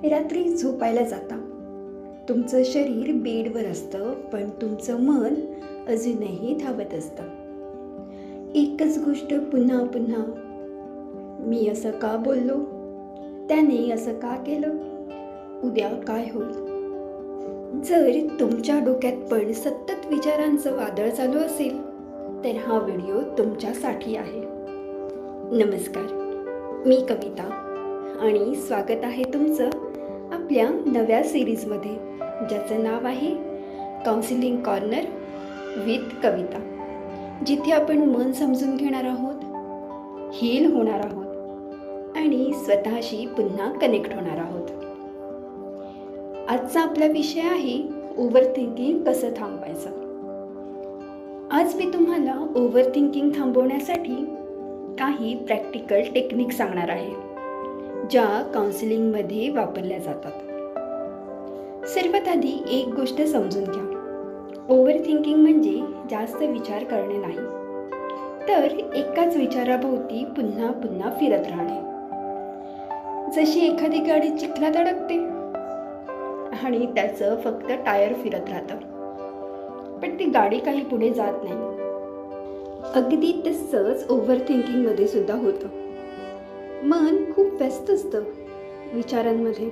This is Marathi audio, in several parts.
रात्री झोपायला जाता. तुमचं शरीर बेडवर असतं, पण तुमचं मन अजूनही धावत असतं. एकच गोष्ट पुन्हा पुन्हा, मी असं का बोललो, त्याने असं का केलं, उद्या काय होईल. जर तुमच्या डोक्यात पण सतत विचारांचं वादळ चालू असेल, तर हा व्हिडिओ तुमच्यासाठी आहे. नमस्कार, मी कविता आणि स्वागत आहे तुमचं आपल्या नव्या सिरीजमध्ये, ज्याचं नाव आहे काउन्सिलिंग कॉर्नर विथ कविता, जिथे आपण मन समजून घेणार आहोत, हील होणार आहोत आणि स्वतःशी पुन्हा कनेक्ट होणार आहोत. आजचा आपला विषय आहे ओव्हर थिंकिंग कसं थांबवायचं. आज मी तुम्हाला ओव्हर थिंकिंग थांबवण्यासाठी काही प्रॅक्टिकल टेक्निक सांगणार आहे, ज्या काउन्सिलिंगमध्ये वापरल्या जातात. सर्वात आधी एक गोष्ट समजून घ्या. ओव्हर थिंकिंग म्हणजे जास्त विचार करणे नाही, तर एकाच विचाराभोवती पुन्हा पुन्हा फिरत राहणे. जशी एखादी गाडी चिखलात अडकते आणि त्याचं फक्त टायर फिरत राहतं, पण ती गाडी काही पुढे जात नाही. अगदी तसंच ओव्हर थिंकिंगमध्ये सुद्धा होतं. मन खूप व्यस्त असतं विचारांमध्ये,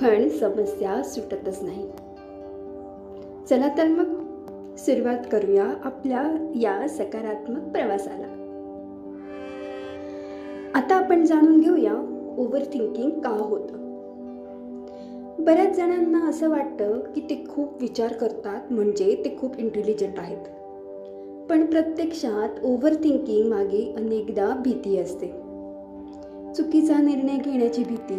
पण समस्या सुटतच नाही. चला तर मग सुरुवात करूया आपल्या या सकारात्मक प्रवासाला. आता आपण जाणून घेऊया ओव्हर थिंकिंग का होतं. बऱ्याच जणांना असं वाटतं की ते खूप विचार करतात म्हणजे ते खूप इंटेलिजंट आहेत, पण प्रत्यक्षात ओव्हर थिंकिंग मागे अनेकदा भीती असते. चुकीचा निर्णय घेण्याची भीती,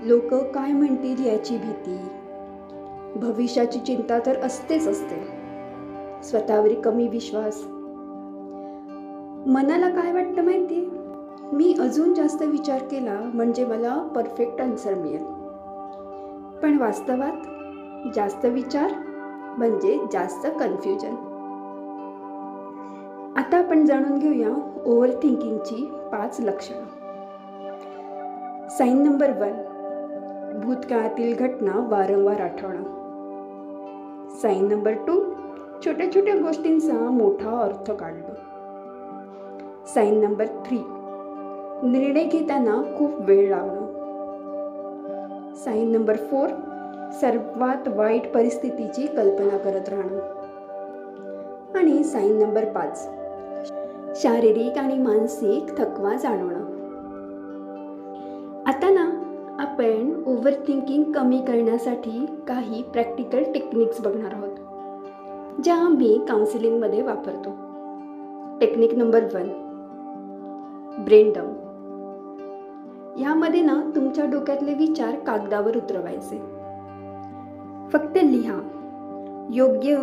लोक काय म्हणतील याची भीती, भविष्याची चिंता तर असतेच असते, स्वतःवर कमी विश्वास. मनाला काय वाटतं माहिती, मी अजून जास्त विचार केला म्हणजे मला परफेक्ट आन्सर मिळेल. पण वास्तवात जास्त विचार म्हणजे जास्त कन्फ्युजन. आता आपण जाणून घेऊया ओव्हर थिंकिंगची 5 लक्षणं. साईन नंबर 1, भूतकाळातील घटना वारंवार आठवणं. साईन नंबर 2, छोट्या छोट्या गोष्टींचा मोठा अर्थ काढणं. साईन नंबर 3, निर्णय घेताना खूप वेळ लावणं. साईन नंबर 4, सर्वात वाईट परिस्थितीची कल्पना करत राहणं. आणि साईन नंबर 5, शारीरिक आणि मानसिक थकवा जाणवणं. आता ना आपण ओव्हर थिंकिंग कमी करण्यासाठी काही प्रॅक्टिकल टेक्निक्स बघणार आहोत, ज्या आम्ही काउन्सिलिंगमध्ये वापरतो. Technique number 1, brain dump. यामध्ये ना तुमच्या डोक्यातले विचार कागदावर उतरवायचे. फक्त लिहा, योग्य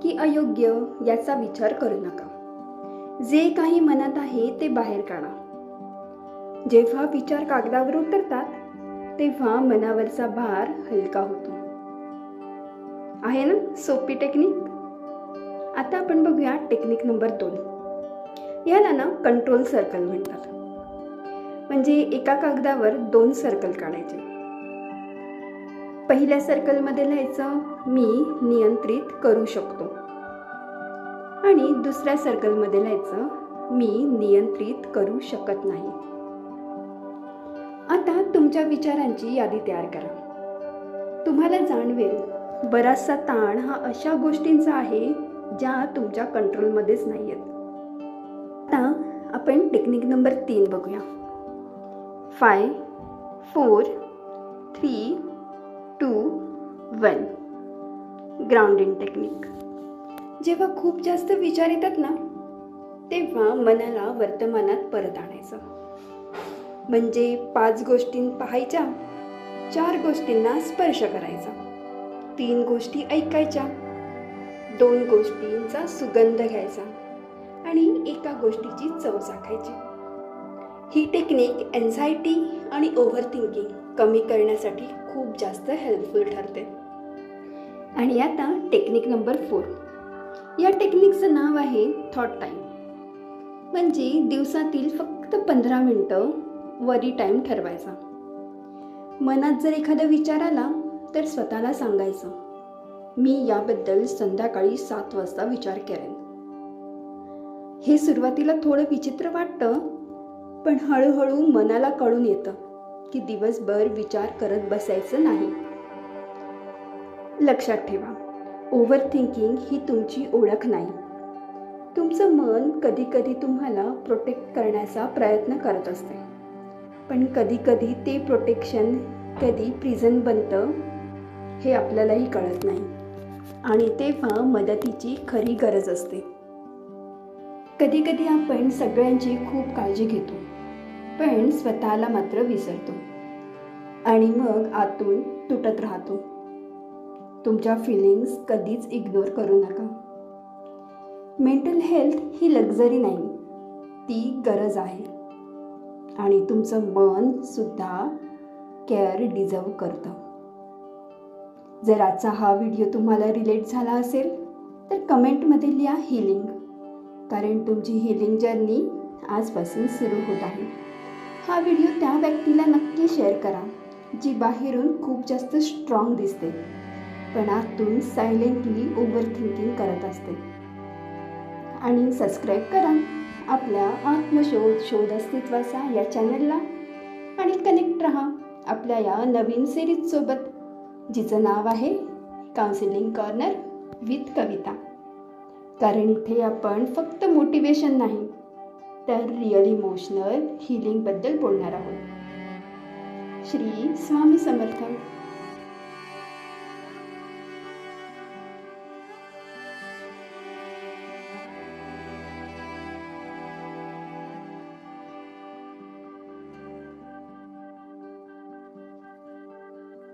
की अयोग्य याचा विचार करू नका. जे काही मनात आहे ते बाहेर काढा. जेव्हा विचार कागदावर उतरतात तेव्हा मनावरचा भार हलका होतो. आहे ना सोपी टेक्निक. आता आपण बघूया टेक्निक नंबर 2. याला ना कंट्रोल सर्कल म्हणतात. म्हणजे एका कागदावर 2 सर्कल काढायचे. पहिल्या सर्कलमध्ये लिहायचं मी नियंत्रित करू शकतो, आणि दुसऱ्या सर्कलमध्ये लिहायचं मी नियंत्रित करू शकत नाही. आता तुमच्या विचारांची यादी तयार करा. तुम्हाला जाणवेल बराचसा ताण हा अशा गोष्टींचा आहे ज्या तुमच्या कंट्रोलमध्येच नाही आहेत. आता आपण टेक्निक नंबर 3 बघूया. 5, 4, 3, 2, 1 ग्राउंडिंग टेक्निक. जेव्हा खूप जास्त विचार येतात ना, तेव्हा मनाला वर्तमानात परत आणायचं. म्हणजे 5 गोष्टी पाहायच्या, 4 गोष्टींना स्पर्श करायचा, 3 गोष्टी ऐकायच्या, 2 गोष्टींचा सुगंध घ्यायचा आणि एका गोष्टीची चव चाखायची. ही टेक्निक एन्झायटी आणि ओव्हर थिंकिंग कमी करण्यासाठी खूप जास्त हेल्पफुल ठरते. आणि आता टेक्निक नंबर 4. या टेक्निकचं नाव आहे थॉट टाईम. म्हणजे दिवसातील फक्त 15 मिनिटं वरी टाईम ठरवायचा. मनात जर एखादा विचार आला तर स्वतःला सांगायचं, मी याबद्दल संध्याकाळी 7 वाजता विचार करेन. हे सुरुवातीला थोडं विचित्र वाटतं, पण हळूहळू मनाला कळून येतं की दिवसभर विचार करत बसायचं नाही. लक्षात ठेवा, ओव्हर थिंकिंग ही तुमची ओळख नाही. तुमचं मन कधीकधी तुम्हाला प्रोटेक्ट करण्याचा प्रयत्न करत असते, पण कधीकधी ते प्रोटेक्शन कधी प्रिझन बनतं हे आपल्यालाही कळत नाही, आणि तेव्हा मदतीची खरी गरज असते. कधीकधी आपण सगळ्यांची खूप काळजी घेतो, पण स्वतःला मात्र विसरतो आणि मग आतून तुटत राहतो. तुमच्या फिलिंग्स कधीच इग्नोर करू नका. मेंटल हेल्थ ही लक्झरी नाही, ती गरज आहे, आणि तुमचं मन सुद्धा केअर डिझर्व करतं. जर आजचा हा व्हिडिओ तुम्हाला रिलेट झाला असेल तर कमेंटमध्ये लिहा हीलिंग, कारण तुमची हीलिंग जर्नी आजपासून सुरू होत आहे. हा व्हिडिओ त्या व्यक्तीला नक्की शेअर करा जी बाहेरून खूप जास्त स्ट्रॉंग दिसते, पण आतून सायलेंटली ओव्हर थिंकिंग करत असते. आणि सबस्क्राईब करा आपल्या शोध अस्तित्वाचा या चॅनलला, आणि कनेक्ट रहा आपल्या या नवीन सिरीजसोबत, जिचं नाव आहे काउन्सिलिंग कॉर्नर विथ कविता. कारण इथे आपण फक्त मोटिवेशन नाही तर रिअल इमोशनल हिलिंगबद्दल बोलणार आहोत. श्री स्वामी समर्थ.